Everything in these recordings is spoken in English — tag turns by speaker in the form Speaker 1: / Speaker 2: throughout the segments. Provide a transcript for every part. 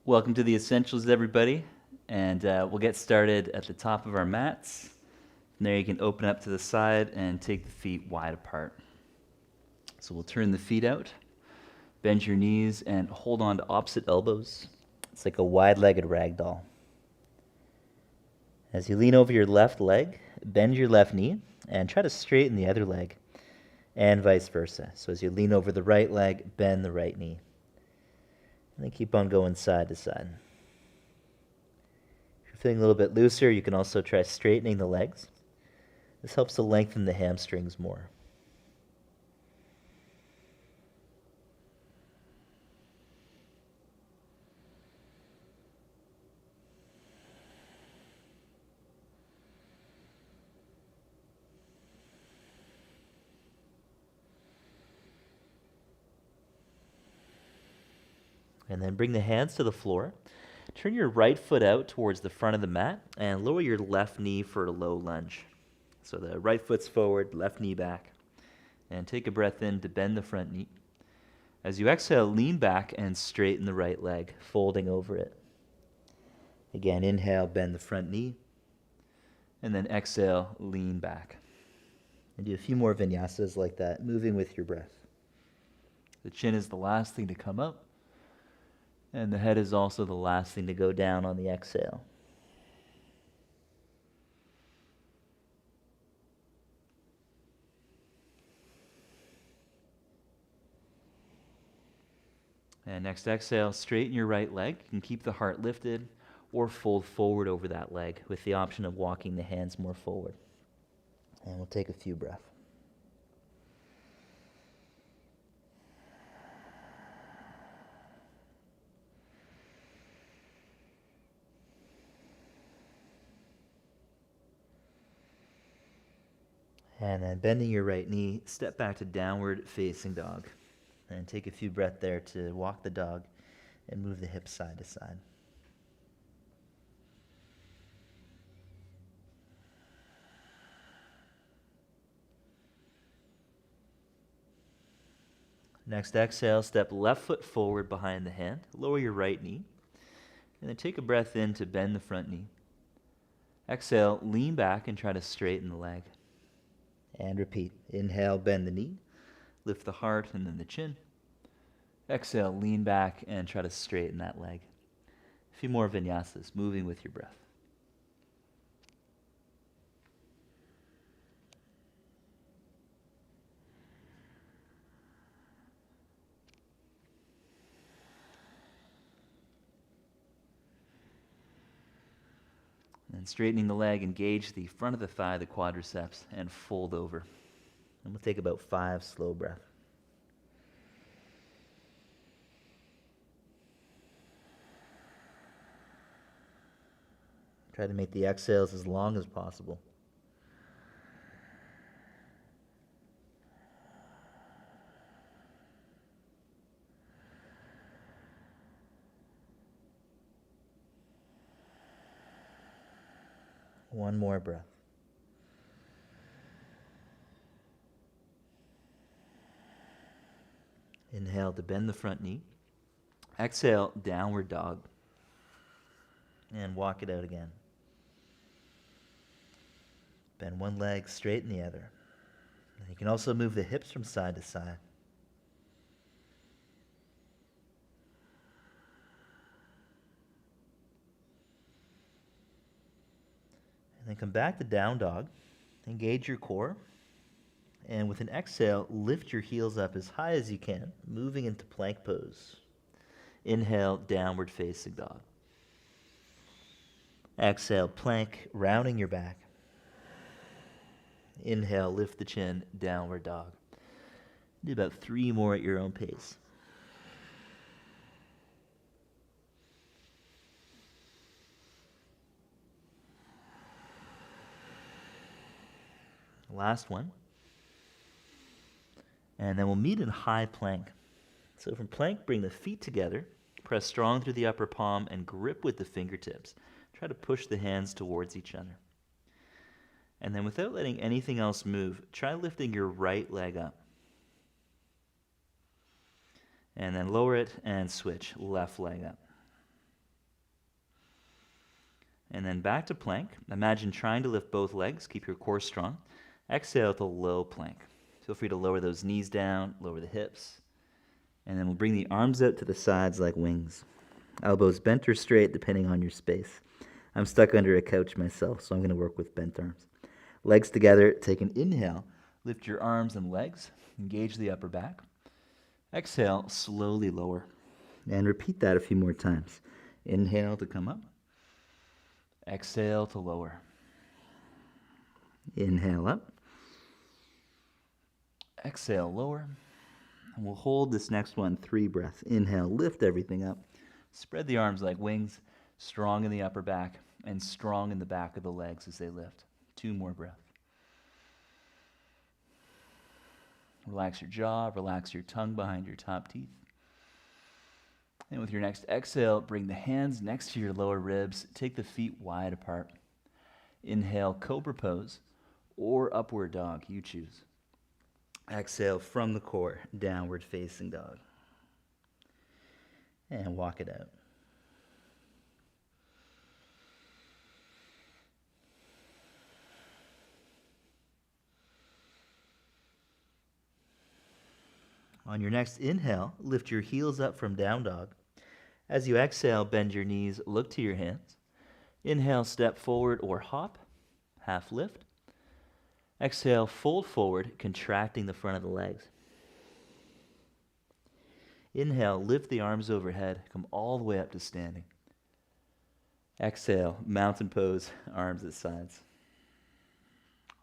Speaker 1: Welcome to the Essentials, everybody. And we'll get started at the top of our mats. From there, you can open up to the side and take the feet wide apart. So we'll turn the feet out, bend your knees, and hold on to opposite elbows. It's like a wide-legged rag doll. As you lean over your left leg, bend your left knee, and try to straighten the other leg, and vice versa. So as you lean over the right leg, bend the right knee. And then keep on going side to side. If you're feeling a little bit looser, you can also try straightening the legs. This helps to lengthen the hamstrings more. And then bring the hands to the floor. Turn your right foot out towards the front of the mat and lower your left knee for a low lunge. So the right foot's forward, left knee back. And take a breath in to bend the front knee. As you exhale, lean back and straighten the right leg, folding over it. Again, inhale, bend the front knee. And then exhale, lean back. And do a few more vinyasas like that, moving with your breath. The chin is the last thing to come up. And the head is also the last thing to go down on the exhale. And next exhale, straighten your right leg. You can keep the heart lifted or fold forward over that leg with the option of walking the hands more forward. And we'll take a few breaths. And then bending your right knee, step back to downward facing dog. And take a few breaths there to walk the dog and move the hips side to side. Next exhale, step left foot forward behind the hand, lower your right knee, and then take a breath in to bend the front knee. Exhale, lean back and try to straighten the leg. And repeat. Inhale, bend the knee, lift the heart and then the chin. Exhale, lean back and try to straighten that leg. A few more vinyasas, moving with your breath. And straightening the leg, engage the front of the thigh, the quadriceps, and fold over. And we'll take about 5 slow breaths. Try to make the exhales as long as possible. One more breath. Inhale to bend the front knee. Exhale, downward dog. And walk it out again. Bend one leg, straighten the other. And you can also move the hips from side to side. And then come back to down dog. Engage your core. And with an exhale, lift your heels up as high as you can, moving into plank pose. Inhale, downward facing dog. Exhale, plank, rounding your back. Inhale, lift the chin, downward dog. Do about 3 more at your own pace. Last one. And then we'll meet in high plank. So from plank, bring the feet together, press strong through the upper palm, and grip with the fingertips. Try to push the hands towards each other. And then without letting anything else move, try lifting your right leg up. And then lower it and switch, left leg up. And then back to plank. Imagine trying to lift both legs. Keep your core strong. Exhale to low plank. Feel free to lower those knees down, lower the hips. And then we'll bring the arms out to the sides like wings. Elbows bent or straight depending on your space. I'm stuck under a couch myself, so I'm going to work with bent arms. Legs together, take an inhale. Lift your arms and legs. Engage the upper back. Exhale, slowly lower. And repeat that a few more times. Inhale to come up. Exhale to lower. Inhale up. Exhale, lower. And we'll hold this next one 3 breaths. Inhale, lift everything up. Spread the arms like wings, strong in the upper back, and strong in the back of the legs as they lift. 2 more breaths. Relax your jaw, relax your tongue behind your top teeth. And with your next exhale, bring the hands next to your lower ribs. Take the feet wide apart. Inhale, cobra pose or upward dog, you choose. Exhale from the core, downward facing dog. And walk it out. On your next inhale, lift your heels up from down dog. As you exhale, bend your knees, look to your hands. Inhale, step forward or hop, half lift. Exhale, fold forward, contracting the front of the legs. Inhale, lift the arms overhead, come all the way up to standing. Exhale, mountain pose, arms at sides.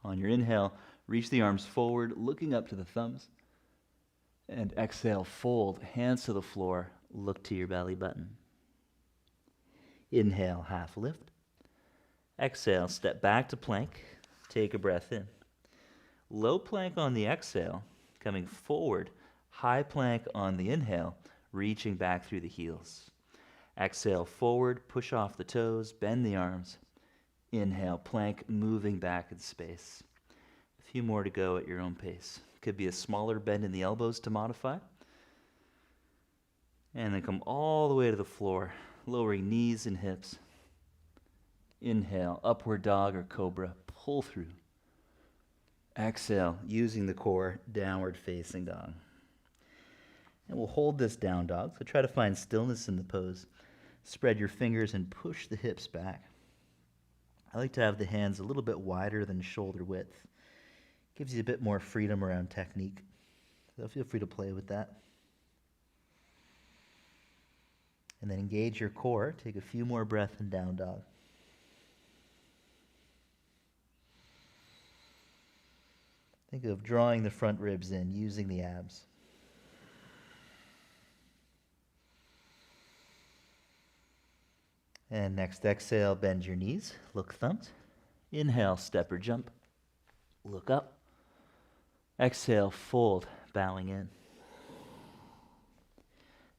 Speaker 1: On your inhale, reach the arms forward, looking up to the thumbs. And exhale, fold, hands to the floor, look to your belly button. Inhale, half lift. Exhale, step back to plank, take a breath in. Low plank on the exhale, coming forward, high plank on the inhale, reaching back through the heels. Exhale, forward, push off the toes, bend the arms. Inhale, plank, moving back in space. A few more to go at your own pace. Could be a smaller bend in the elbows to modify. And then come all the way to the floor, lowering knees and hips. Inhale, upward dog or cobra, pull through. Exhale, using the core, downward facing dog. And we'll hold this down dog, so try to find stillness in the pose. Spread your fingers and push the hips back. I like to have the hands a little bit wider than shoulder width. Gives you a bit more freedom around technique. So feel free to play with that. And then engage your core. Take a few more breaths in down dog. Think of drawing the front ribs in, using the abs. And next exhale, bend your knees, look thumbs. Inhale, step or jump, look up. Exhale, fold, bowing in.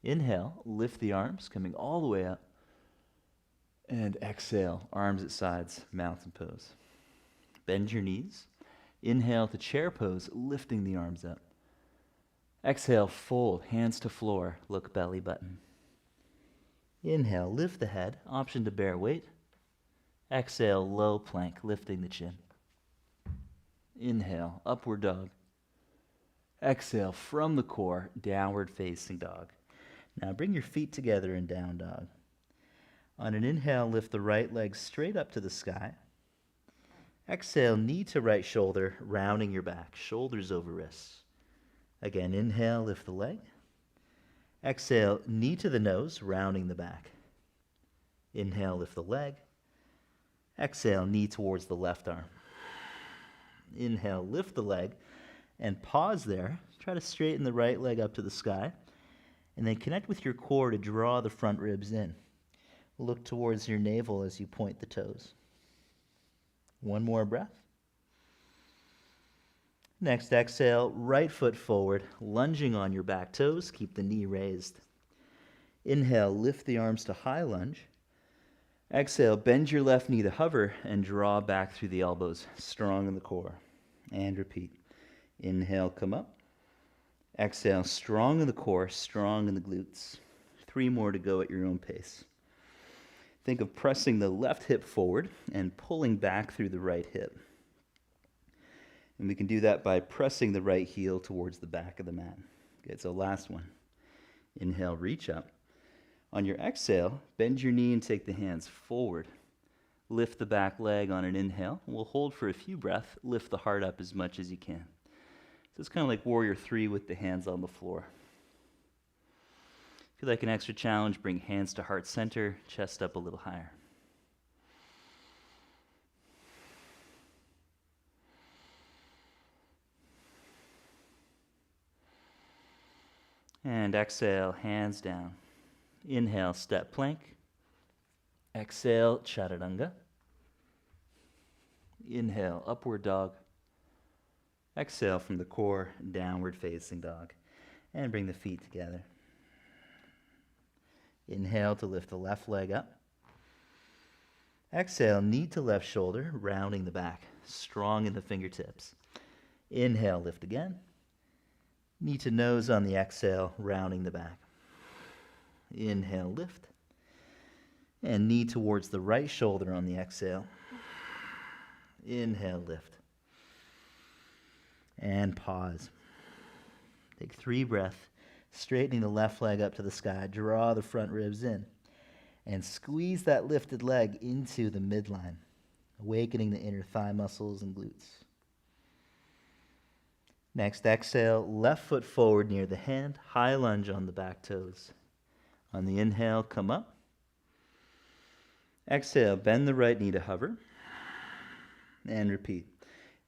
Speaker 1: Inhale, lift the arms, coming all the way up. And exhale, arms at sides, mountain pose. Bend your knees. Inhale to chair pose, lifting the arms up. Exhale, fold, hands to floor, look belly button. Inhale, lift the head, option to bear weight. Exhale, low plank, lifting the chin. Inhale, upward dog. Exhale, from the core, downward facing dog. Now bring your feet together in down dog. On an inhale, lift the right leg straight up to the sky. Exhale, knee to right shoulder, rounding your back, shoulders over wrists. Again, inhale, lift the leg. Exhale, knee to the nose, rounding the back. Inhale, lift the leg. Exhale, knee towards the left arm. Inhale, lift the leg, and pause there. Try to straighten the right leg up to the sky, and then connect with your core to draw the front ribs in. Look towards your navel as you point the toes. One more breath. Next, exhale, right foot forward, lunging on your back toes. Keep the knee raised. Inhale, lift the arms to high lunge. Exhale, bend your left knee to hover and draw back through the elbows, strong in the core. And repeat. Inhale, come up. Exhale, strong in the core, strong in the glutes. 3 more to go at your own pace.
Speaker 2: Think of pressing the left hip forward and pulling back through the right hip. And we can do that by pressing the right heel towards the back of the mat. Okay, so last one. Inhale, reach up. On your exhale, bend your knee and take the hands forward. Lift the back leg on an inhale. We'll hold for a few breaths. Lift the heart up as much as you can. So it's kind of like warrior 3 with the hands on the floor. If you like an extra challenge, bring hands to heart center, chest up a little higher. And exhale, hands down. Inhale, step plank. Exhale, chaturanga. Inhale, upward dog. Exhale from the core, downward facing dog. And bring the feet together. Inhale to lift the left leg up. Exhale, knee to left shoulder, rounding the back, strong in the fingertips. Inhale, lift again. Knee to nose on the exhale, rounding the back. Inhale, lift. And knee towards the right shoulder on the exhale. Inhale, lift. And pause. Take 3 breaths, straightening the left leg up to the sky. Draw the front ribs in. And squeeze that lifted leg into the midline, awakening the inner thigh muscles and glutes. Next, exhale, left foot forward near the hand, high lunge on the back toes. On the inhale, come up. Exhale, bend the right knee to hover. And repeat.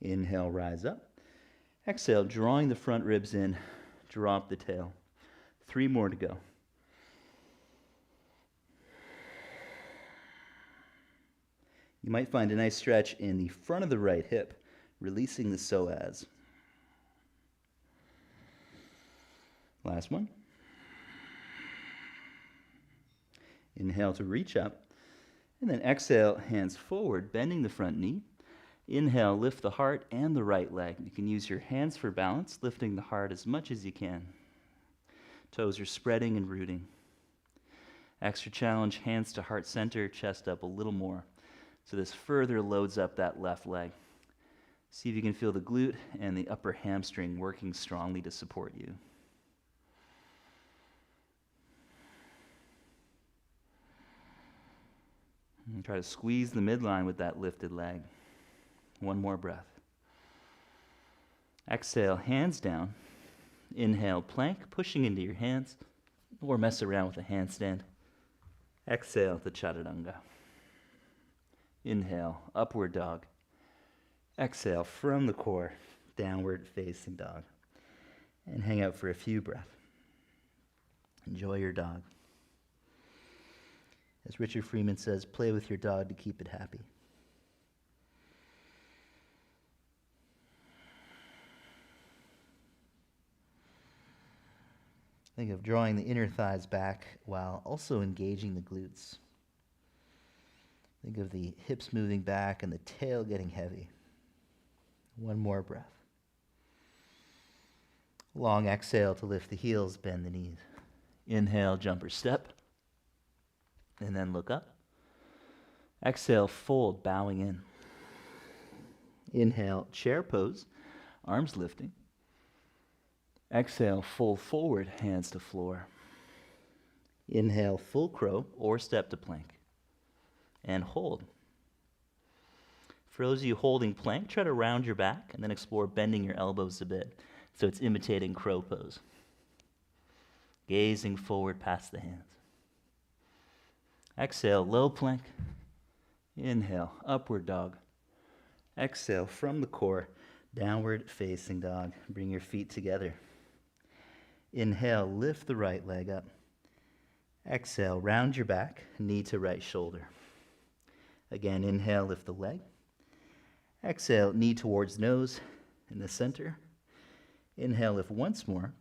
Speaker 2: Inhale, rise up. Exhale, drawing the front ribs in, drop the tail. 3 more to go. You might find a nice stretch in the front of the right hip, releasing the psoas. Last one. Inhale to reach up. And then exhale, hands forward, bending the front knee. Inhale, lift the heart and the right leg. You can use your hands for balance, lifting the heart as much as you can. Toes are spreading and rooting. Extra challenge, hands to heart center, chest up a little more. So this further loads up that left leg. See if you can feel the glute and the upper hamstring working strongly to support you. And try to squeeze the midline with that lifted leg. 1 more breath. Exhale, hands down. Inhale, plank, pushing into your hands, or mess around with a handstand. Exhale to chaturanga. Inhale, upward dog. Exhale from the core, downward facing dog. And hang out for a few breaths. Enjoy your dog. As Richard Freeman says, play with your dog to keep it happy. Think of drawing the inner thighs back while also engaging the glutes. Think of the hips moving back and the tail getting heavy. 1 more breath. Long exhale to lift the heels, bend the knees. Inhale, jumper step. And then look up. Exhale, fold, bowing in. Inhale, chair pose, arms lifting. Exhale, fold forward, hands to floor. Inhale, full crow or step to plank. And hold. For those of you holding plank, try to round your back and then explore bending your elbows a bit so it's imitating crow pose. Gazing forward past the hands. Exhale, low plank. Inhale, upward dog. Exhale, from the core, downward facing dog. Bring your feet together. Inhale, lift the right leg up. Exhale, round your back, knee to right shoulder. Again, inhale, lift the leg. Exhale, knee towards nose in the center. Inhale, lift once more.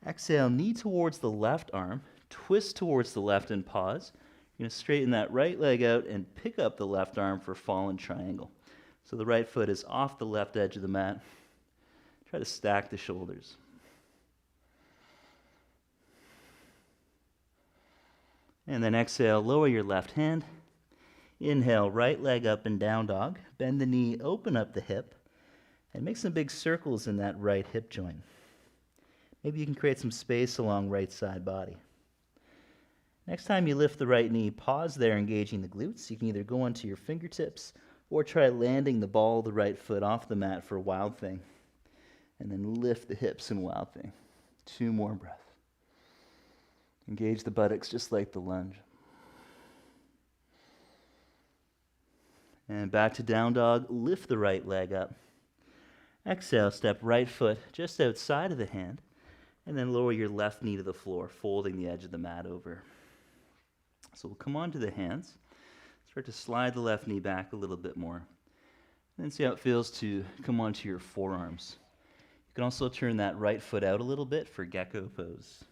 Speaker 2: Exhale, knee towards the left arm. Twist towards the left and pause. You're going to straighten that right leg out and pick up the left arm for fallen triangle. So the right foot is off the left edge of the mat. Try to stack the shoulders. And then exhale, lower your left hand. Inhale, right leg up and down dog. Bend the knee, open up the hip, and make some big circles in that right hip joint. Maybe you can create some space along right side body. Next time you lift the right knee, pause there, engaging the glutes. You can either go onto your fingertips or try landing the ball of the right foot off the mat for a wild thing. And then lift the hips in wild thing. 2 more breaths. Engage the buttocks just like the lunge. And back to down dog. Lift the right leg up. Exhale, step right foot just outside of the hand. And then lower your left knee to the floor, folding the edge of the mat over. So we'll come onto the hands. Start to slide the left knee back a little bit more. And then see how it feels to come onto your forearms. You can also turn that right foot out a little bit for gecko pose.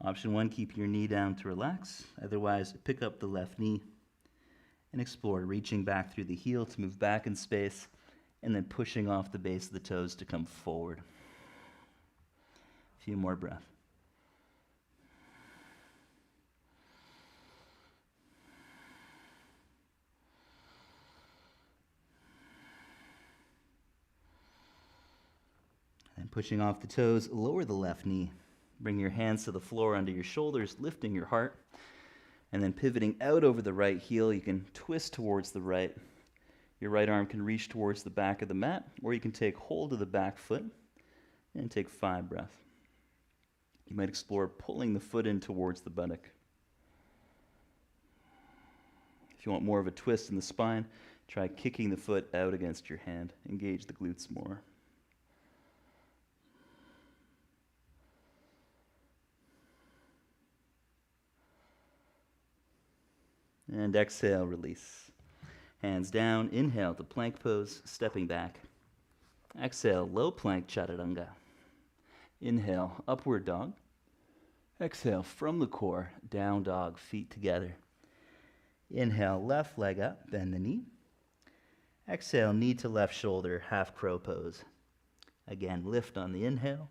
Speaker 2: Option 1, keep your knee down to relax. Otherwise, pick up the left knee and explore reaching back through the heel to move back in space and then pushing off the base of the toes to come forward. A few more breaths. And pushing off the toes, lower the left knee. Bring your hands to the floor under your shoulders, lifting your heart. And then pivoting out over the right heel, you can twist towards the right. Your right arm can reach towards the back of the mat, or you can take hold of the back foot and take 5 breaths. You might explore pulling the foot in towards the buttock. If you want more of a twist in the spine, try kicking the foot out against your hand. Engage the glutes more. And exhale, release. Hands down, inhale to plank pose, stepping back. Exhale, low plank chaturanga. Inhale, upward dog. Exhale, from the core, down dog, feet together. Inhale, left leg up, bend the knee. Exhale, knee to left shoulder, half crow pose. Again, lift on the inhale.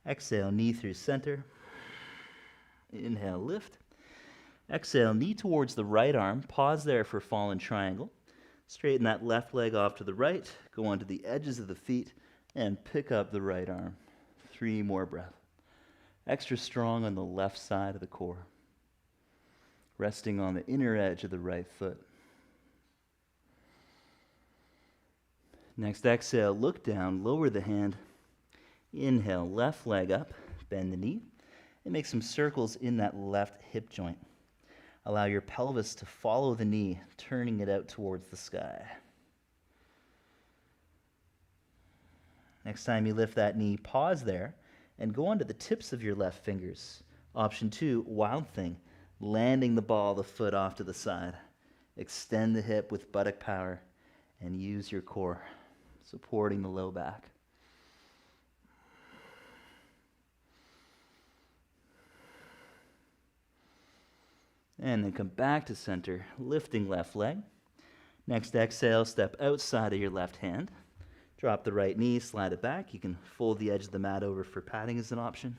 Speaker 2: Exhale, knee through center. Inhale, lift. Exhale, knee towards the right arm. Pause there for fallen triangle. Straighten that left leg off to the right. Go onto the edges of the feet and pick up the right arm. 3 more breaths. Extra strong on the left side of the core. Resting on the inner edge of the right foot. Next exhale, look down, lower the hand. Inhale, left leg up, bend the knee, and make some circles in that left hip joint. Allow your pelvis to follow the knee, turning it out towards the sky. Next time you lift that knee, pause there and go onto the tips of your left fingers. Option 2, wild thing, landing the ball of the foot off to the side. Extend the hip with buttock power and use your core, supporting the low back. And then come back to center, lifting left leg. Next exhale, step outside of your left hand. Drop the right knee, slide it back. You can fold the edge of the mat over for padding as an option.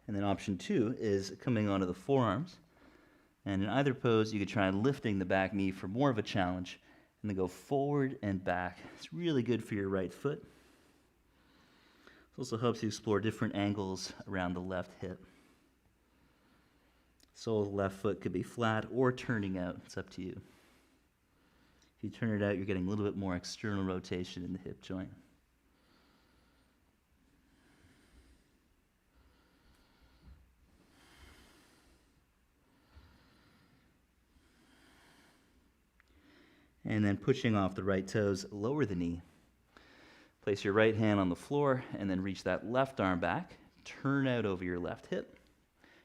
Speaker 2: And then option 2 is coming onto the forearms. And in either pose, you could try lifting the back knee for more of a challenge. And then go forward and back. It's really good for your right foot. It also helps you explore different angles around the left hip. Sole of the left foot could be flat or turning out. It's up to you. If you turn it out, you're getting a little bit more external rotation in the hip joint. And then pushing off the right toes, lower the knee. Place your right hand on the floor and then reach that left arm back. Turn out over your left hip.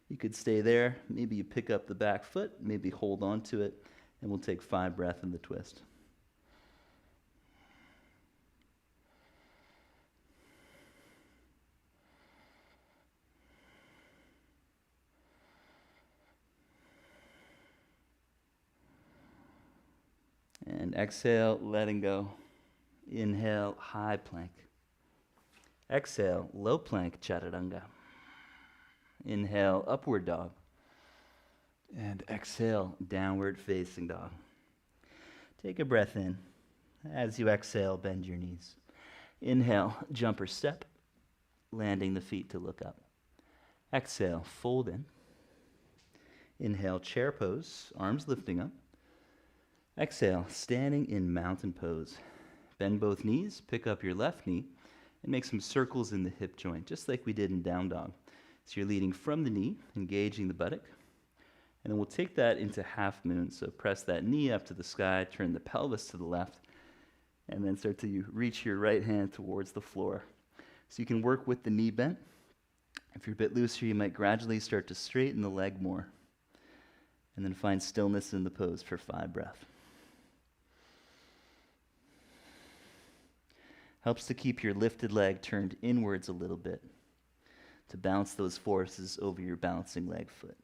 Speaker 2: You could stay there. Maybe you pick up the back foot, maybe hold on to it, and we'll take 5 breaths in the twist. And exhale, letting go. Inhale, high plank. Exhale, low plank chaturanga. Inhale, upward dog. And exhale, downward facing dog. Take a breath in. As you exhale, bend your knees. Inhale, jumper step, landing the feet to look up. Exhale, fold in. Inhale, chair pose, arms lifting up. Exhale, standing in mountain pose. Bend both knees, pick up your left knee, and make some circles in the hip joint, just like we did in down dog. So you're leading from the knee, engaging the buttock. And then we'll take that into half moon. So press that knee up to the sky, turn the pelvis to the left, and then start to reach your right hand towards the floor. So you can work with the knee bent. If you're a bit looser, you might gradually start to straighten the leg more. And then find stillness in the pose for 5 breaths. Helps to keep your lifted leg turned inwards a little bit to bounce those forces over your bouncing leg foot.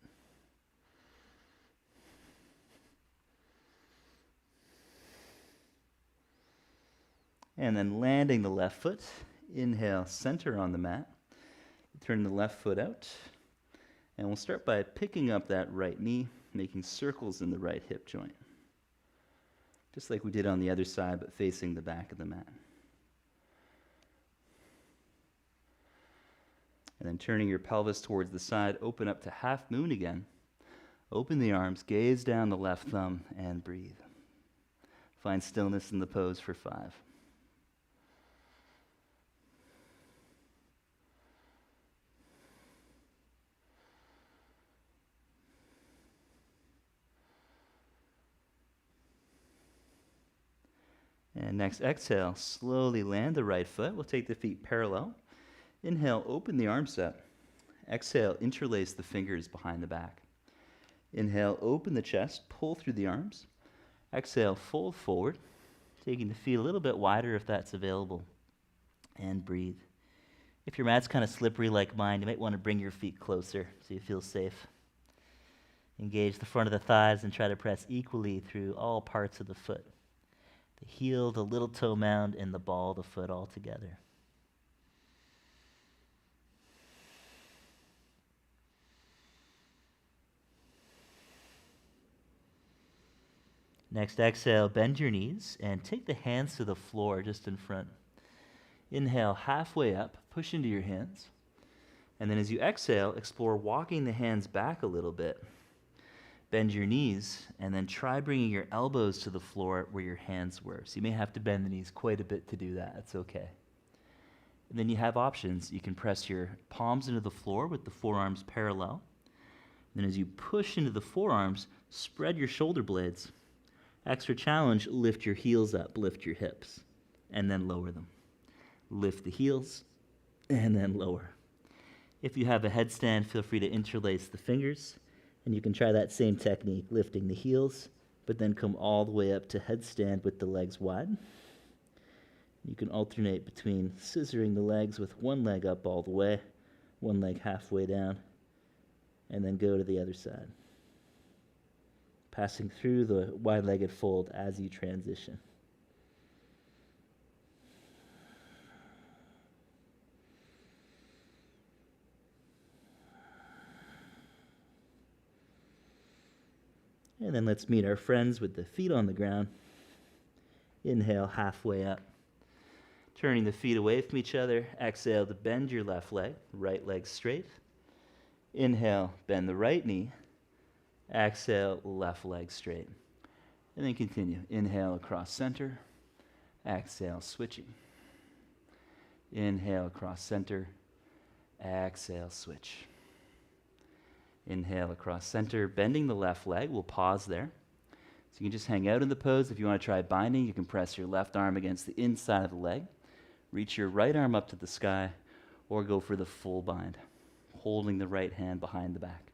Speaker 2: And then landing the left foot. Inhale, center on the mat. Turn the left foot out. And we'll start by picking up that right knee, making circles in the right hip joint. Just like we did on the other side, but facing the back of the mat. And then turning your pelvis towards the side, open up to half moon again. Open the arms, gaze down the left thumb, and breathe. Find stillness in the pose for 5. And next exhale, slowly land the right foot. We'll take the feet parallel. Inhale, open the arms up. Exhale, interlace the fingers behind the back. Inhale, open the chest, pull through the arms. Exhale, fold forward, taking the feet a little bit wider if that's available. And breathe. If your mat's kind of slippery like mine, you might want to bring your feet closer so you feel safe. Engage the front of the thighs and try to press equally through all parts of the foot. The heel, the little toe mound, and the ball of the foot all together. Next exhale, bend your knees and take the hands to the floor just in front. Inhale, halfway up, push into your hands. And then as you exhale, explore walking the hands back a little bit. Bend your knees, and then try bringing your elbows to the floor where your hands were. So you may have to bend the knees quite a bit to do that. That's okay. And then you have options. You can press your palms into the floor with the forearms parallel. Then as you push into the forearms, spread your shoulder blades. Extra challenge, lift your heels up, lift your hips, and then lower them. Lift the heels, and then lower. If you have a headstand, feel free to interlace the fingers. And you can try that same technique, lifting the heels, but then come all the way up to headstand with the legs wide. You can alternate between scissoring the legs with one leg up all the way, one leg halfway down, and then go to the other side. Passing through the wide-legged fold as you transition. And then let's meet our friends with the feet on the ground. Inhale, halfway up. Turning the feet away from each other. Exhale to bend your left leg, right leg straight. Inhale, bend the right knee. Exhale, left leg straight. And then continue. Inhale across center. Exhale, switching. Inhale across center. Exhale, switch. Inhale across center, bending the left leg. We'll pause there. So you can just hang out in the pose. If you want to try binding, you can press your left arm against the inside of the leg. Reach your right arm up to the sky, or go for the full bind, holding the right hand behind the back.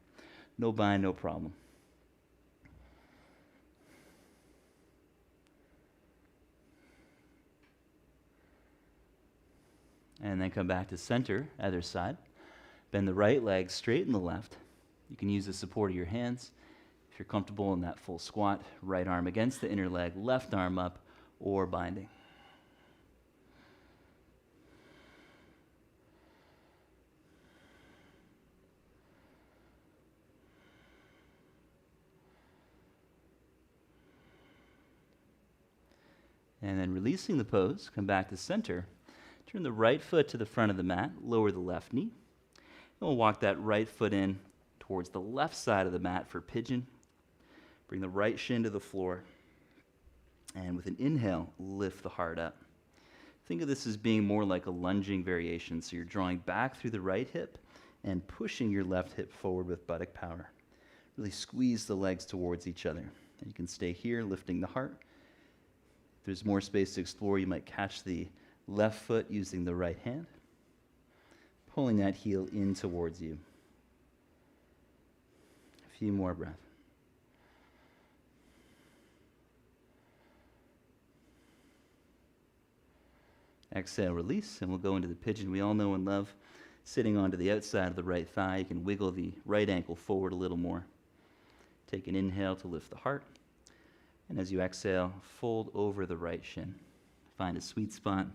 Speaker 2: No bind, no problem. And then come back to center, other side. Bend the right leg, straighten the left. You can use the support of your hands. If you're comfortable in that full squat, right arm against the inner leg, left arm up, or binding. And then releasing the pose, come back to center. Turn the right foot to the front of the mat, lower the left knee. And we'll walk that right foot in towards the left side of the mat for pigeon. Bring the right shin to the floor. And with an inhale, lift the heart up. Think of this as being more like a lunging variation. So you're drawing back through the right hip and pushing your left hip forward with buttock power. Really squeeze the legs towards each other. And you can stay here, lifting the heart. If there's more space to explore, you might catch the left foot using the right hand, pulling that heel in towards you. A few more breaths. Exhale, release, and we'll go into the pigeon we all know and love. Sitting onto the outside of the right thigh, you can wiggle the right ankle forward a little more. Take an inhale to lift the heart. And as you exhale, fold over the right shin. Find a sweet spot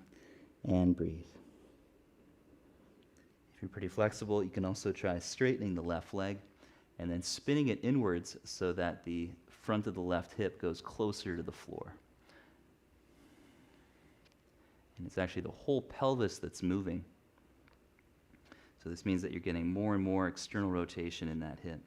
Speaker 2: and breathe. If you're pretty flexible, you can also try straightening the left leg and then spinning it inwards so that the front of the left hip goes closer to the floor. And it's actually the whole pelvis that's moving. So this means that you're getting more and more external rotation in that hip.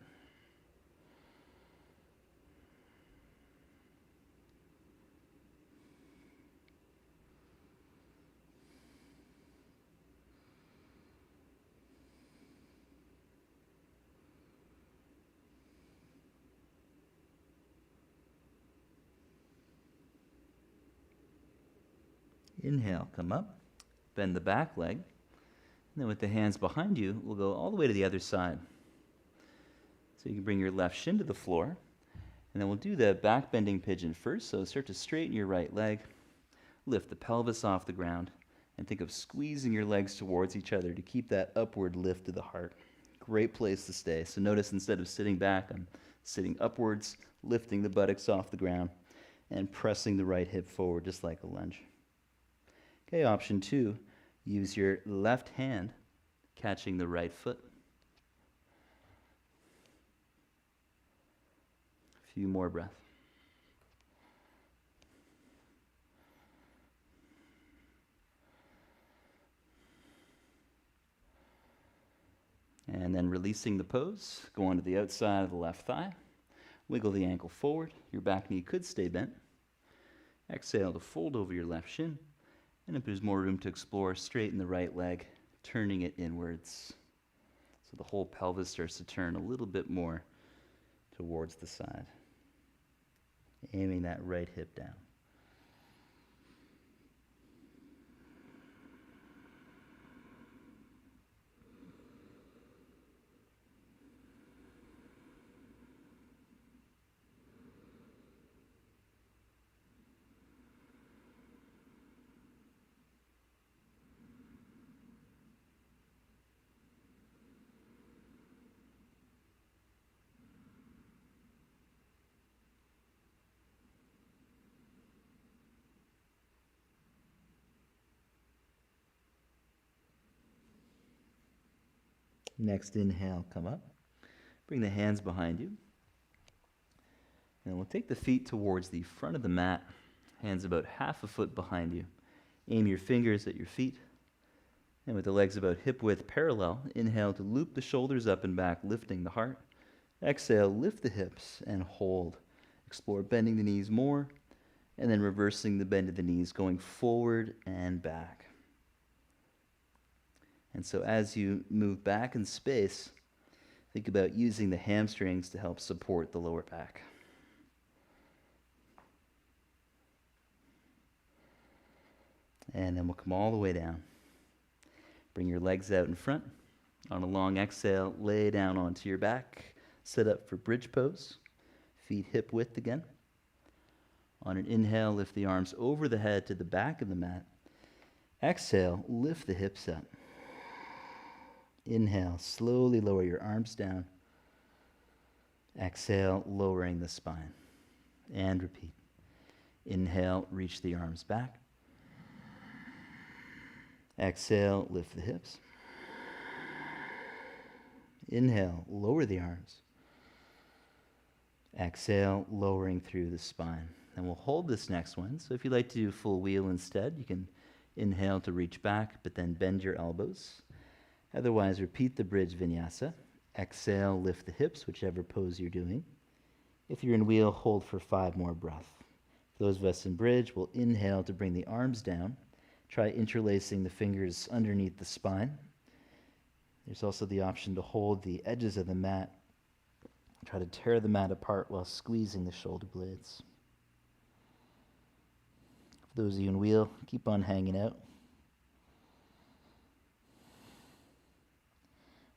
Speaker 2: Inhale, come up, bend the back leg, and then with the hands behind you, we'll go all the way to the other side. So you can bring your left shin to the floor, and then we'll do the back bending pigeon first. So start to straighten your right leg, lift the pelvis off the ground, and think of squeezing your legs towards each other to keep that upward lift to the heart. Great place to stay. So notice instead of sitting back, I'm sitting upwards, lifting the buttocks off the ground, and pressing the right hip forward just like a lunge. Okay, option 2, use your left hand catching the right foot. A few more breaths. And then releasing the pose, go onto the outside of the left thigh. Wiggle the ankle forward. Your back knee could stay bent. Exhale to fold over your left shin. And if there's more room to explore, straighten the right leg, turning it inwards. So the whole pelvis starts to turn a little bit more towards the side. Aiming that right hip down. Next inhale, come up. Bring the hands behind you. And we'll take the feet towards the front of the mat, hands about half a foot behind you. Aim your fingers at your feet. And with the legs about hip width parallel, inhale to loop the shoulders up and back, lifting the heart. Exhale, lift the hips and hold. Explore bending the knees more, and then reversing the bend of the knees, going forward and back. And so as you move back in space, think about using the hamstrings to help support the lower back. And then we'll come all the way down. Bring your legs out in front. On a long exhale, lay down onto your back. Sit up for bridge pose. Feet hip width again. On an inhale, lift the arms over the head to the back of the mat. Exhale, lift the hips up. Inhale, slowly lower your arms down. Exhale, lowering the spine. And repeat. Inhale, reach the arms back. Exhale, lift the hips. Inhale, lower the arms. Exhale, lowering through the spine. Then we'll hold this next one. So if you'd like to do full wheel instead, you can inhale to reach back, but then bend your elbows. Otherwise, repeat the bridge vinyasa. Exhale, lift the hips, whichever pose you're doing. If you're in wheel, hold for 5 more breaths. For those of us in bridge, we'll inhale to bring the arms down. Try interlacing the fingers underneath the spine. There's also the option to hold the edges of the mat. Try to tear the mat apart while squeezing the shoulder blades. For those of you in wheel, keep on hanging out.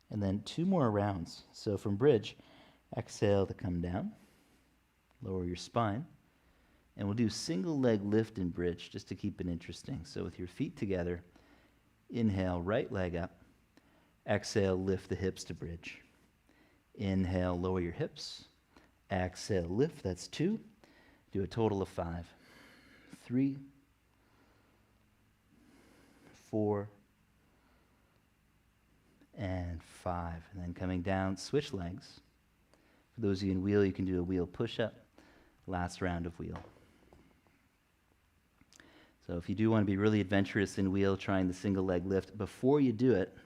Speaker 2: And then 2 more rounds. So from bridge, exhale to come down. Lower your spine. And we'll do single leg lift in bridge just to keep it interesting. So with your feet together, inhale, right leg up. Exhale, lift the hips to bridge. Inhale, lower your hips. Exhale, lift. That's 2. Do a total of 5. 3, 4, and 5. And then coming down, switch legs. For those of you in wheel, you can do a wheel push-up. Last round of wheel. So if you do want to be really adventurous in wheel, trying the single leg lift, before you do it,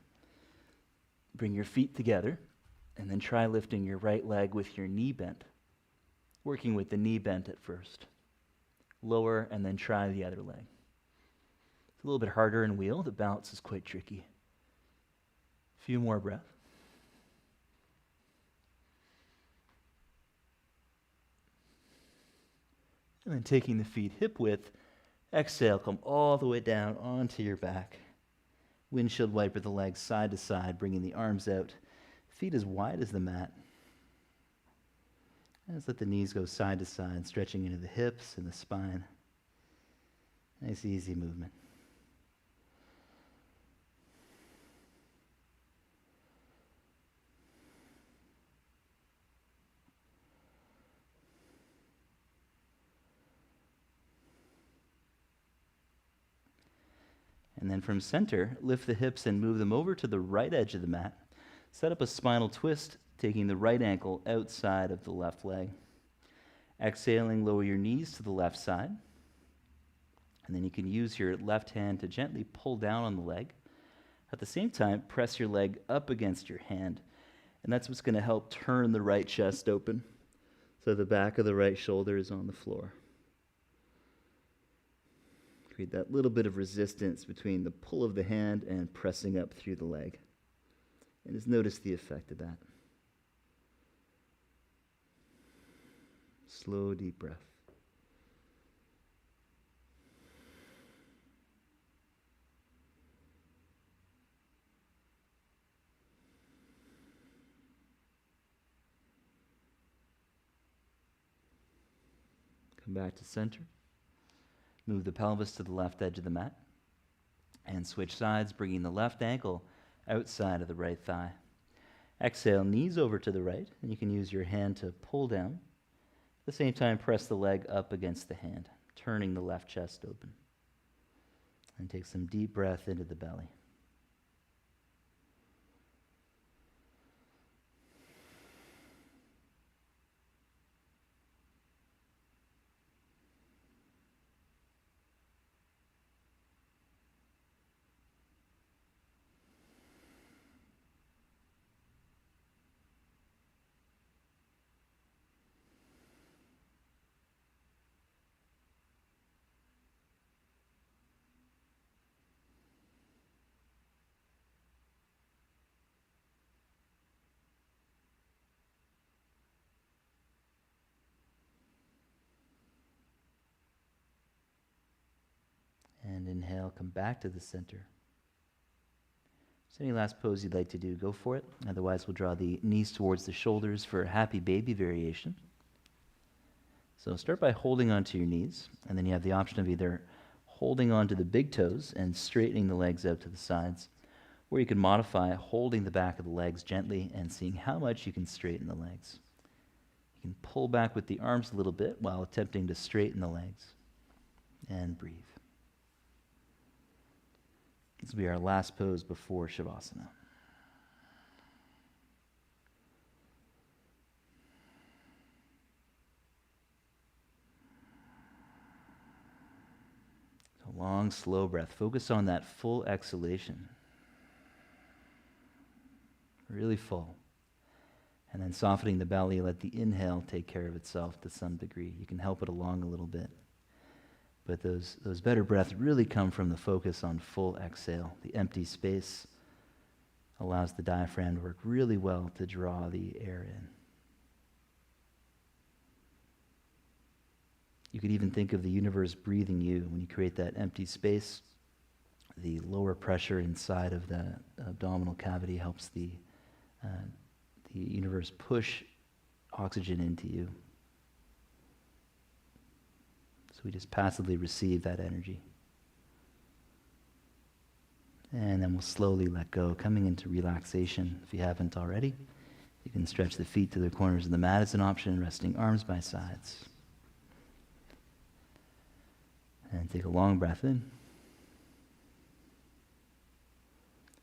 Speaker 2: bring your feet together and then try lifting your right leg with your knee bent. Working with the knee bent at first. Lower and then try the other leg. It's a little bit harder in wheel. The balance is quite tricky. A few more breaths. And then taking the feet hip width, exhale, come all the way down onto your back. Windshield wiper the legs side to side, bringing the arms out. Feet as wide as the mat. And just let the knees go side to side, stretching into the hips and the spine. Nice, easy movement. And then from center, lift the hips and move them over to the right edge of the mat. Set up a spinal twist, taking the right ankle outside of the left leg. Exhaling, lower your knees to the left side. And then you can use your left hand to gently pull down on the leg. At the same time, press your leg up against your hand. And that's what's going to help turn the right chest open. So the back of the right shoulder is on the floor. Create that little bit of resistance between the pull of the hand and pressing up through the leg. And just notice the effect of that. Slow, deep breath. Come back to center. Move the pelvis to the left edge of the mat. And switch sides, bringing the left ankle outside of the right thigh. Exhale, knees over to the right, and you can use your hand to pull down. At the same time, press the leg up against the hand, turning the left chest open. And take some deep breath into the belly. And inhale, come back to the center. So any last pose you'd like to do, go for it. Otherwise, we'll draw the knees towards the shoulders for a happy baby variation. So start by holding onto your knees, and then you have the option of either holding onto the big toes and straightening the legs out to the sides, or you can modify holding the back of the legs gently and seeing how much you can straighten the legs. You can pull back with the arms a little bit while attempting to straighten the legs. And breathe. This will be our last pose before Shavasana. A long, slow breath. Focus on that full exhalation. Really full. And then softening the belly, let the inhale take care of itself to some degree. You can help it along a little bit. But those better breaths really come from the focus on full exhale. The empty space allows the diaphragm to work really well to draw the air in. You could even think of the universe breathing you. When you create that empty space, the lower pressure inside of the abdominal cavity helps the universe push oxygen into you. So we just passively receive that energy. And then we'll slowly let go, coming into relaxation. If you haven't already, you can stretch the feet to the corners of the mat as an option, resting arms by sides. And take a long breath in.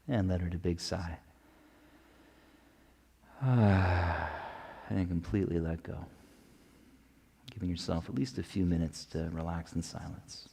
Speaker 2: And let out a big sigh. And completely let go. Giving yourself at least a few minutes to relax in silence.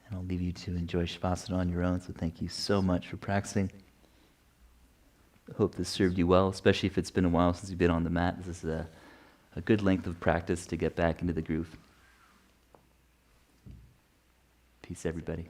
Speaker 2: And I'll leave you to enjoy Shavasana on your own, so thank you so much for practicing. I hope this served you well, especially if it's been a while since you've been on the mat. This is a good length of practice to get back into the groove. Peace, everybody.